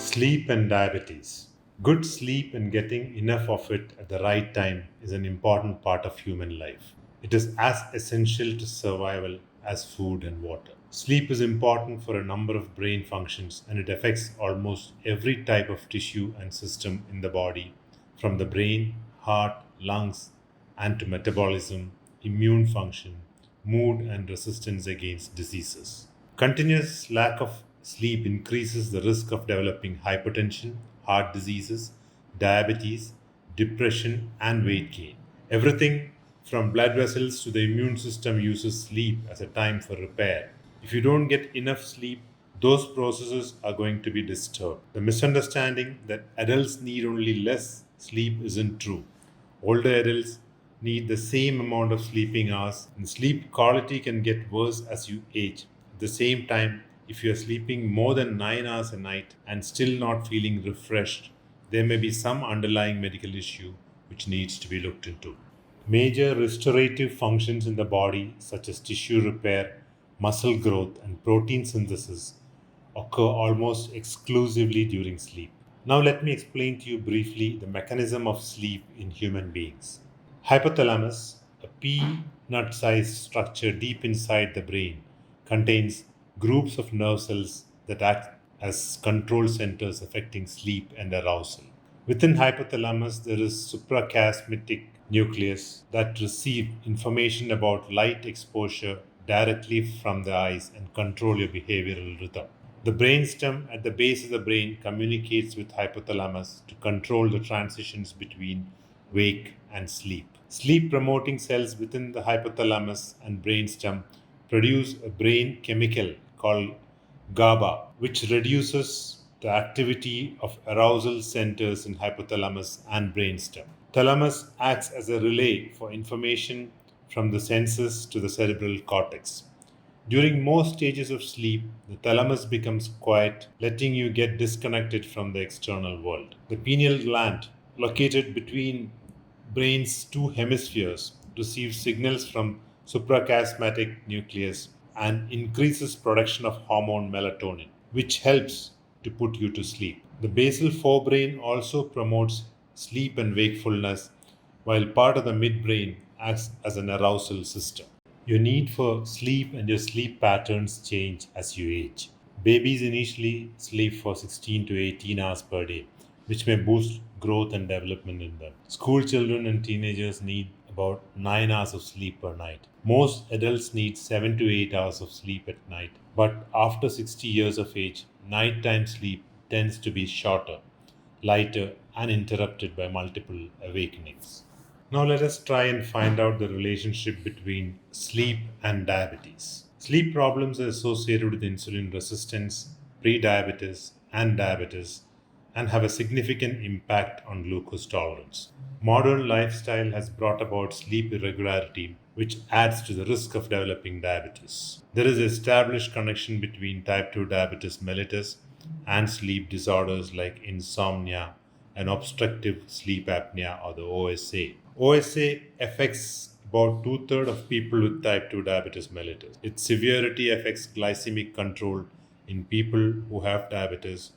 Sleep and diabetes. Good sleep and getting enough of it at the right time is an important part of human life. It is as essential to survival as food and water. Sleep is important for a number of brain functions and it affects almost every type of tissue and system in the body, from the brain, heart, lungs, and to metabolism, immune function, mood, and resistance against diseases. Continuous lack of sleep increases the risk of developing hypertension, heart diseases, diabetes, depression, and weight gain. Everything from blood vessels to the immune system uses sleep as a time for repair. If you don't get enough sleep, those processes are going to be disturbed. The misunderstanding that adults need only less sleep isn't true. Older adults need the same amount of sleeping hours, and sleep quality can get worse as you age. At the same time, if you are sleeping more than 9 hours a night and still not feeling refreshed, there may be some underlying medical issue which needs to be looked into. Major restorative functions in the body, such as tissue repair, muscle growth, and protein synthesis, occur almost exclusively during sleep. Now, let me explain to you briefly the mechanism of sleep in human beings. Hypothalamus, a peanut sized structure deep inside the brain, contains groups of nerve cells that act as control centers affecting sleep and arousal. Within hypothalamus, there is suprachiasmatic nucleus that receive information about light exposure directly from the eyes and control your behavioral rhythm. The brainstem at the base of the brain communicates with hypothalamus to control the transitions between wake and sleep. Sleep promoting cells within the hypothalamus and brainstem produce a brain chemical called GABA, which reduces the activity of arousal centers in hypothalamus and brainstem. Thalamus acts as a relay for information from the senses to the cerebral cortex. During most stages of sleep, the thalamus becomes quiet, letting you get disconnected from the external world. The pineal gland, located between brain's two hemispheres, receives signals from suprachiasmatic nucleus and increases production of hormone melatonin, which helps to put you to sleep. The basal forebrain also promotes sleep and wakefulness, while part of the midbrain acts as an arousal system. Your need for sleep and your sleep patterns change as you age. Babies initially sleep for 16 to 18 hours per day, which may boost growth and development in them. School children and teenagers need about 9 hours of sleep per night. Most adults need 7 to 8 hours of sleep at night, but after 60 years of age, nighttime sleep tends to be shorter, lighter, and interrupted by multiple awakenings. Now, let us try and find out the relationship between sleep and diabetes. Sleep problems are associated with insulin resistance, prediabetes, and diabetes, and have a significant impact on glucose tolerance. Modern lifestyle has brought about sleep irregularity, which adds to the risk of developing diabetes. There is an established connection between type 2 diabetes mellitus and sleep disorders like insomnia and obstructive sleep apnea, or the OSA. OSA affects about two-thirds of people with type 2 diabetes mellitus. Its severity affects glycemic control in people who have diabetes.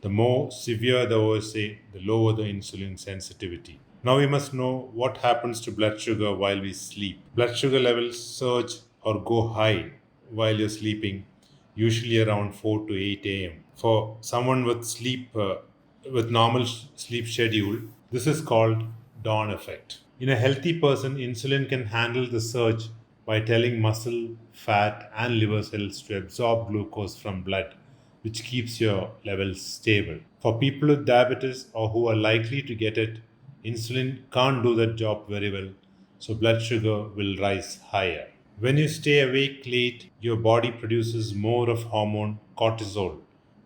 The more severe the OSA, the lower the insulin sensitivity. Now we must know what happens to blood sugar while we sleep. Blood sugar levels surge or go high while you're sleeping, usually around 4 to 8 a.m. For someone with with normal sleep schedule, this is called dawn effect. In a healthy person, insulin can handle the surge by telling muscle, fat, and liver cells to absorb glucose from blood, which keeps your levels stable. For people with diabetes or who are likely to get it, insulin can't do that job very well, so blood sugar will rise higher. When you stay awake late, your body produces more of hormone cortisol,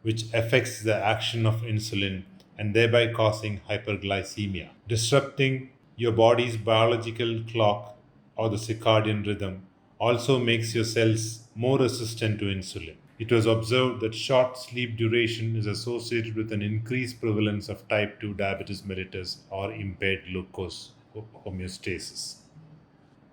which affects the action of insulin and thereby causing hyperglycemia, disrupting your body's biological clock or the circadian rhythm also makes your cells more resistant to insulin. It was observed that short sleep duration is associated with an increased prevalence of type 2 diabetes mellitus or impaired glucose homeostasis.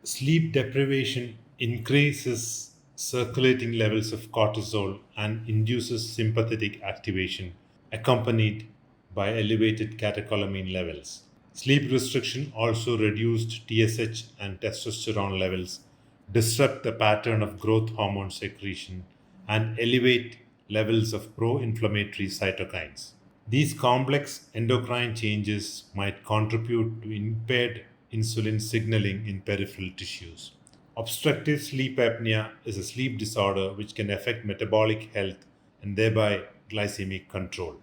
Sleep deprivation increases circulating levels of cortisol and induces sympathetic activation, accompanied by elevated catecholamine levels. Sleep restriction also reduced TSH and testosterone levels, disrupt the pattern of growth hormone secretion, and elevate levels of pro inflammatory cytokines. These complex endocrine changes might contribute to impaired insulin signaling in peripheral tissues. Obstructive sleep apnea is a sleep disorder which can affect metabolic health and thereby glycemic control.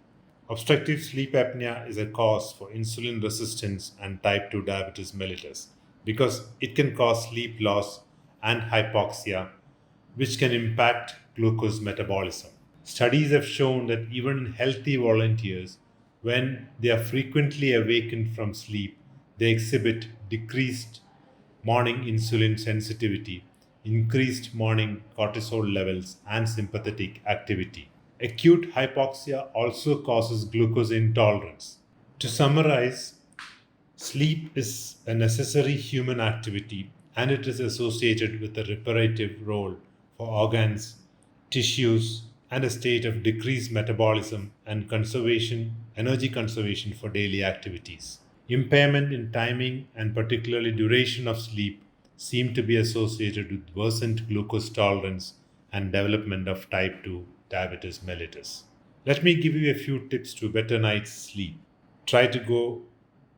Obstructive sleep apnea is a cause for insulin resistance and type 2 diabetes mellitus because it can cause sleep loss and hypoxia, which can impact glucose metabolism. Studies have shown that even in healthy volunteers, when they are frequently awakened from sleep, they exhibit decreased morning insulin sensitivity, increased morning cortisol levels, and sympathetic activity. Acute hypoxia also causes glucose intolerance. To summarize, sleep is a necessary human activity and it is associated with a reparative role for organs, tissues, and a state of decreased metabolism and conservation, energy conservation for daily activities. Impairment in timing and particularly duration of sleep seem to be associated with worsened glucose tolerance and development of type 2 diabetes mellitus. Let me give you a few tips to better night's sleep. Try to go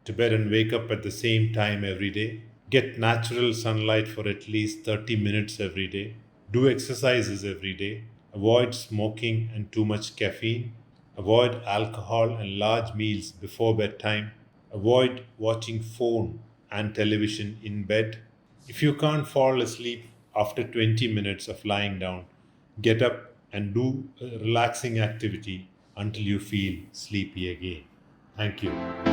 to bed and wake up at the same time every day. Get natural sunlight for at least 30 minutes every day. Do exercises every day. Avoid smoking and too much caffeine. Avoid alcohol and large meals before bedtime. Avoid watching phone and television in bed. If you can't fall asleep after 20 minutes of lying down, get up and do a relaxing activity until you feel sleepy again. Thank you.